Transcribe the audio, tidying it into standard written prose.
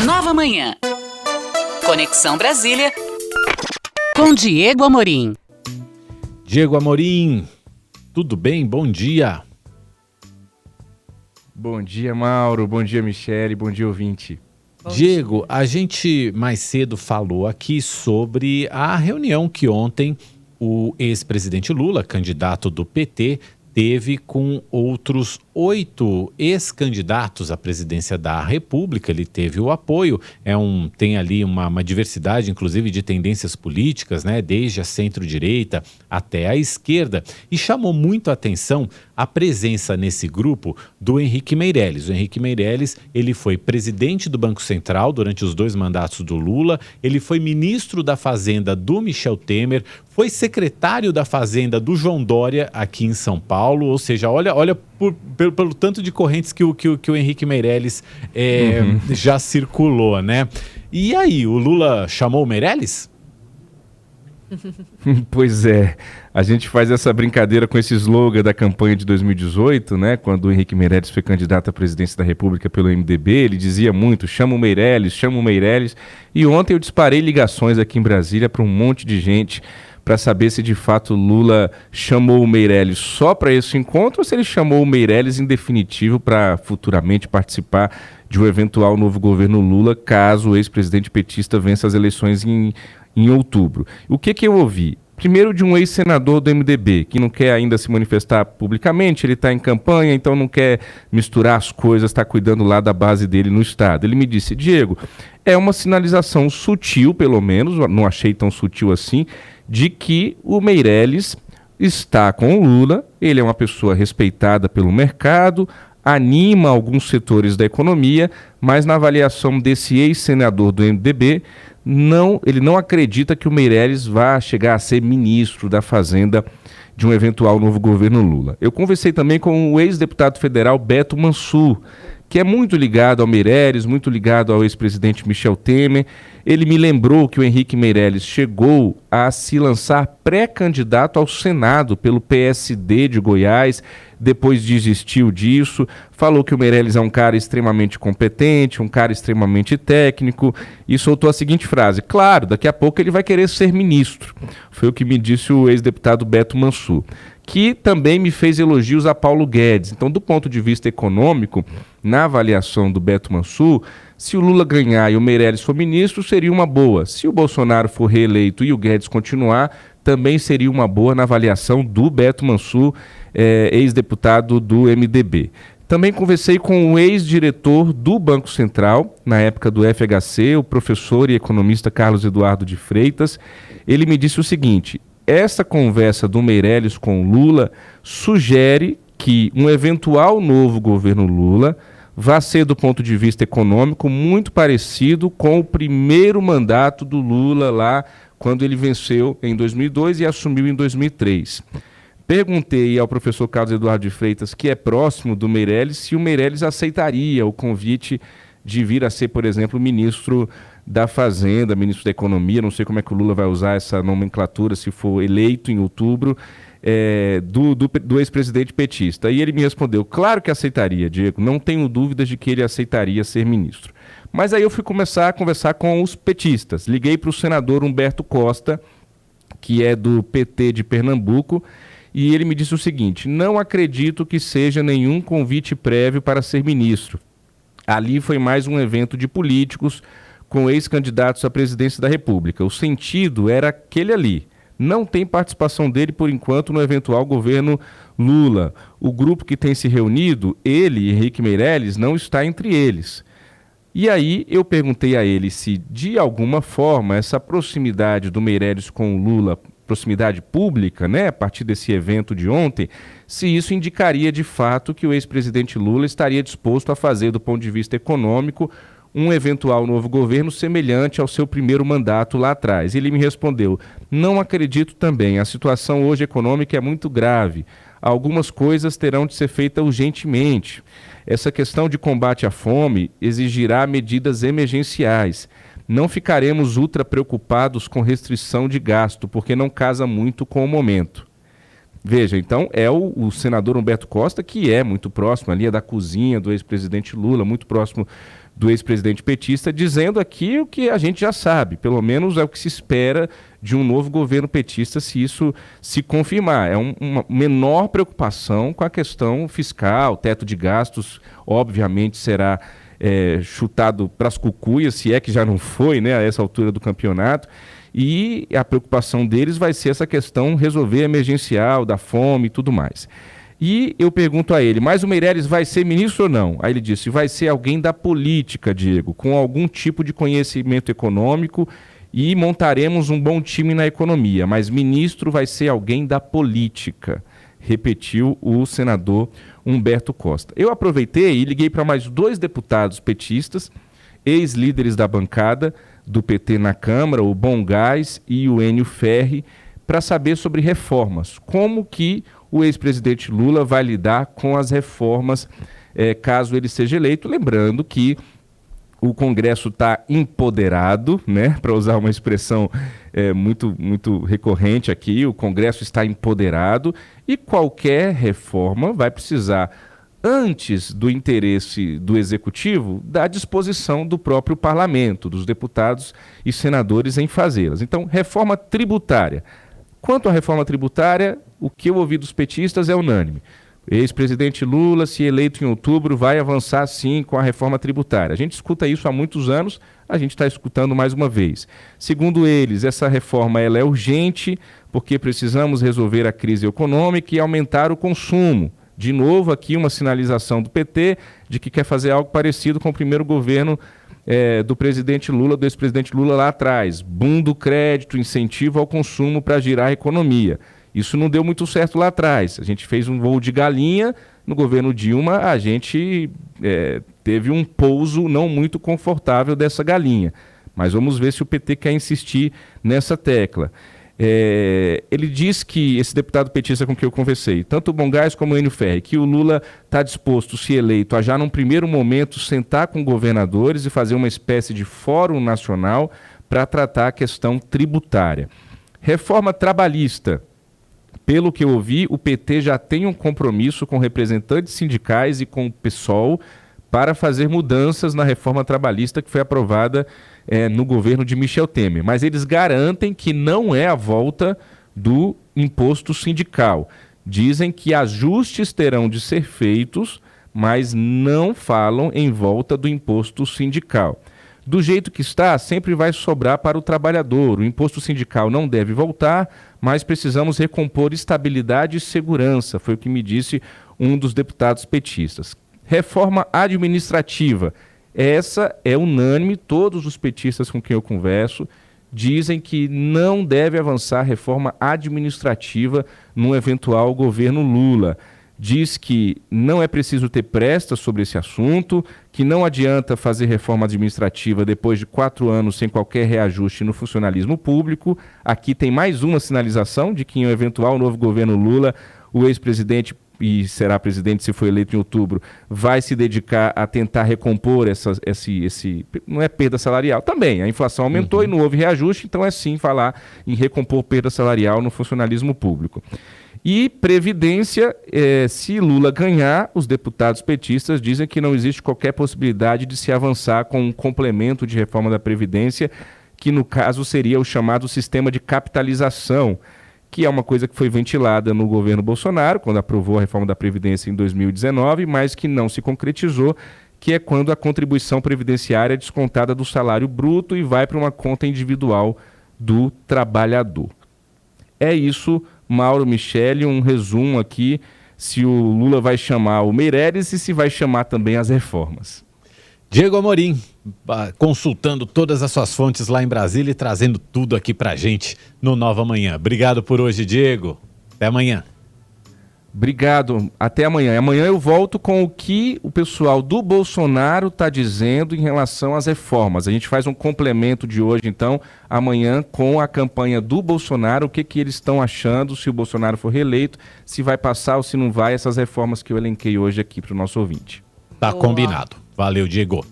Nova Manhã. Conexão Brasília com Diego Amorim. Diego Amorim, tudo bem? Bom dia. Bom dia, Mauro. Bom dia, Michele. Bom dia, ouvinte. Diego, a gente mais cedo falou aqui sobre a reunião que ontem o ex-presidente Lula, candidato do PT, teve com outros 8 ex-candidatos à presidência da República. Ele teve o apoio, tem ali uma diversidade, inclusive, de tendências políticas, né, desde a centro-direita até a esquerda, e chamou muito a atenção a presença nesse grupo do Henrique Meirelles. O Henrique Meirelles, ele foi presidente do Banco Central durante os 2 mandatos do Lula, ele foi ministro da Fazenda do Michel Temer, foi secretário da Fazenda do João Dória aqui em São Paulo, ou seja, olha pelo tanto de correntes que o Henrique Meirelles já circulou, né? E aí, o Lula chamou o Meirelles? Pois é, a gente faz essa brincadeira com esse slogan da campanha de 2018, né? Quando o Henrique Meirelles foi candidato à presidência da República pelo MDB, ele dizia muito, chama o Meirelles, e ontem eu disparei ligações aqui em Brasília para um monte de gente para saber se de fato Lula chamou o Meirelles só para esse encontro ou se ele chamou o Meirelles em definitivo para futuramente participar de um eventual novo governo Lula, caso o ex-presidente petista vença as eleições em outubro. O que eu ouvi? Primeiro, de um ex-senador do MDB, que não quer ainda se manifestar publicamente, ele está em campanha, então não quer misturar as coisas, está cuidando lá da base dele no Estado. Ele me disse, Diego, é uma sinalização sutil, pelo menos, não achei tão sutil assim, de que o Meirelles está com o Lula, ele é uma pessoa respeitada pelo mercado, anima alguns setores da economia, mas na avaliação desse ex-senador do MDB, ele não acredita que o Meirelles vá chegar a ser ministro da Fazenda de um eventual novo governo Lula. Eu conversei também com o ex-deputado federal Beto Mansur, que é muito ligado ao Meirelles, muito ligado ao ex-presidente Michel Temer. Ele me lembrou que o Henrique Meirelles chegou a se lançar pré-candidato ao Senado pelo PSD de Goiás, depois desistiu disso, falou que o Meirelles é um cara extremamente competente, um cara extremamente técnico, e soltou a seguinte frase, claro, daqui a pouco ele vai querer ser ministro. Foi o que me disse o ex-deputado Beto Mansur, que também me fez elogios a Paulo Guedes. Então, do ponto de vista econômico, na avaliação do Beto Mansur, se o Lula ganhar e o Meirelles for ministro, seria uma boa. Se o Bolsonaro for reeleito e o Guedes continuar, também seria uma boa na avaliação do Beto Mansur, ex-deputado do MDB. Também conversei com o ex-diretor do Banco Central, na época do FHC, o professor e economista Carlos Eduardo de Freitas. Ele me disse o seguinte, essa conversa do Meirelles com Lula sugere que um eventual novo governo Lula vai ser, do ponto de vista econômico, muito parecido com o primeiro mandato do Lula lá, quando ele venceu em 2002 e assumiu em 2003. Perguntei ao professor Carlos Eduardo de Freitas, que é próximo do Meirelles, se o Meirelles aceitaria o convite de vir a ser, por exemplo, ministro da Fazenda, ministro da Economia, não sei como é que o Lula vai usar essa nomenclatura se for eleito em outubro, do ex-presidente petista. E ele me respondeu, claro que aceitaria, Diego, não tenho dúvidas de que ele aceitaria ser ministro. Mas aí eu fui começar a conversar com os petistas. Liguei para o senador Humberto Costa, que é do PT de Pernambuco, e ele me disse o seguinte, não acredito que seja nenhum convite prévio para ser ministro. Ali foi mais um evento de políticos com ex-candidatos à presidência da República. O sentido era aquele ali. Não tem participação dele, por enquanto, no eventual governo Lula. O grupo que tem se reunido, ele, Henrique Meirelles, não está entre eles. E aí eu perguntei a ele se, de alguma forma, essa proximidade do Meirelles com o Lula, proximidade pública, né, a partir desse evento de ontem, se isso indicaria de fato que o ex-presidente Lula estaria disposto a fazer, do ponto de vista econômico, um eventual novo governo semelhante ao seu primeiro mandato lá atrás. Ele me respondeu, não acredito também, a situação hoje econômica é muito grave, algumas coisas terão de ser feitas urgentemente. Essa questão de combate à fome exigirá medidas emergenciais. Não ficaremos ultra preocupados com restrição de gasto, porque não casa muito com o momento. Veja, então é o senador Humberto Costa, que é muito próximo ali, é da cozinha do ex-presidente Lula, muito próximo do ex-presidente petista, dizendo aqui o que a gente já sabe, pelo menos é o que se espera de um novo governo petista se isso se confirmar. É uma menor preocupação com a questão fiscal, teto de gastos, obviamente será chutado para as cucuias, se é que já não foi, né, a essa altura do campeonato, e a preocupação deles vai ser essa questão resolver emergencial, da fome e tudo mais. E eu pergunto a ele, mas o Meirelles vai ser ministro ou não? Aí ele disse, vai ser alguém da política, Diego, com algum tipo de conhecimento econômico e montaremos um bom time na economia, mas ministro vai ser alguém da política, repetiu o senador Humberto Costa. Eu aproveitei e liguei para mais 2 deputados petistas, ex-líderes da bancada do PT na Câmara, o Bom Gás e o Enio Ferri, para saber sobre reformas. Como que o ex-presidente Lula vai lidar com as reformas caso ele seja eleito? Lembrando que o Congresso está empoderado, né? Para usar uma expressão muito recorrente aqui, o Congresso está empoderado e qualquer reforma vai precisar, antes do interesse do Executivo, da disposição do próprio Parlamento, dos deputados e senadores em fazê-las. Então, reforma tributária. Quanto à reforma tributária, o que eu ouvi dos petistas é unânime. Ex-presidente Lula, se eleito em outubro, vai avançar sim com a reforma tributária. A gente escuta isso há muitos anos, a gente está escutando mais uma vez. Segundo eles, essa reforma ela é urgente porque precisamos resolver a crise econômica e aumentar o consumo. De novo, aqui uma sinalização do PT de que quer fazer algo parecido com o primeiro governo do presidente Lula, do ex-presidente Lula lá atrás. Boom do crédito, incentivo ao consumo para girar a economia. Isso não deu muito certo lá atrás. A gente fez um voo de galinha, no governo Dilma a gente teve um pouso não muito confortável dessa galinha. Mas vamos ver se o PT quer insistir nessa tecla. Ele diz que, esse deputado petista com quem eu conversei, tanto o Bom Gás como o Enio Ferri, que o Lula está disposto, se eleito, a já num primeiro momento sentar com governadores e fazer uma espécie de fórum nacional para tratar a questão tributária. Reforma trabalhista. Pelo que eu ouvi, o PT já tem um compromisso com representantes sindicais e com o PSOL para fazer mudanças na reforma trabalhista que foi aprovada no governo de Michel Temer. Mas eles garantem que não é a volta do imposto sindical. Dizem que ajustes terão de ser feitos, mas não falam em volta do imposto sindical. Do jeito que está, sempre vai sobrar para o trabalhador. O imposto sindical não deve voltar, mas precisamos recompor estabilidade e segurança, foi o que me disse um dos deputados petistas. Reforma administrativa. Essa é unânime, todos os petistas com quem eu converso dizem que não deve avançar reforma administrativa num eventual governo Lula. Diz que não é preciso ter pressa sobre esse assunto, que não adianta fazer reforma administrativa depois de 4 anos sem qualquer reajuste no funcionalismo público. Aqui tem mais uma sinalização de que em um eventual novo governo Lula, o ex-presidente, e será presidente se for eleito em outubro, vai se dedicar a tentar recompor não é perda salarial, também, a inflação aumentou e não houve reajuste, então é sim falar em recompor perda salarial no funcionalismo público. E Previdência, se Lula ganhar, os deputados petistas dizem que não existe qualquer possibilidade de se avançar com um complemento de reforma da Previdência, que no caso seria o chamado sistema de capitalização, que é uma coisa que foi ventilada no governo Bolsonaro, quando aprovou a reforma da Previdência em 2019, mas que não se concretizou, que é quando a contribuição previdenciária é descontada do salário bruto e vai para uma conta individual do trabalhador. É isso, Mauro Michele, um resumo aqui, se o Lula vai chamar o Meirelles e se vai chamar também as reformas. Diego Amorim, consultando todas as suas fontes lá em Brasília e trazendo tudo aqui pra gente no Nova Manhã. Obrigado por hoje, Diego. Até amanhã. Obrigado. Até amanhã. Amanhã eu volto com o que o pessoal do Bolsonaro está dizendo em relação às reformas. A gente faz um complemento de hoje, então, amanhã com a campanha do Bolsonaro, o que eles estão achando, se o Bolsonaro for reeleito, se vai passar ou se não vai, essas reformas que eu elenquei hoje aqui para o nosso ouvinte. Tá combinado. Valeu, Diego.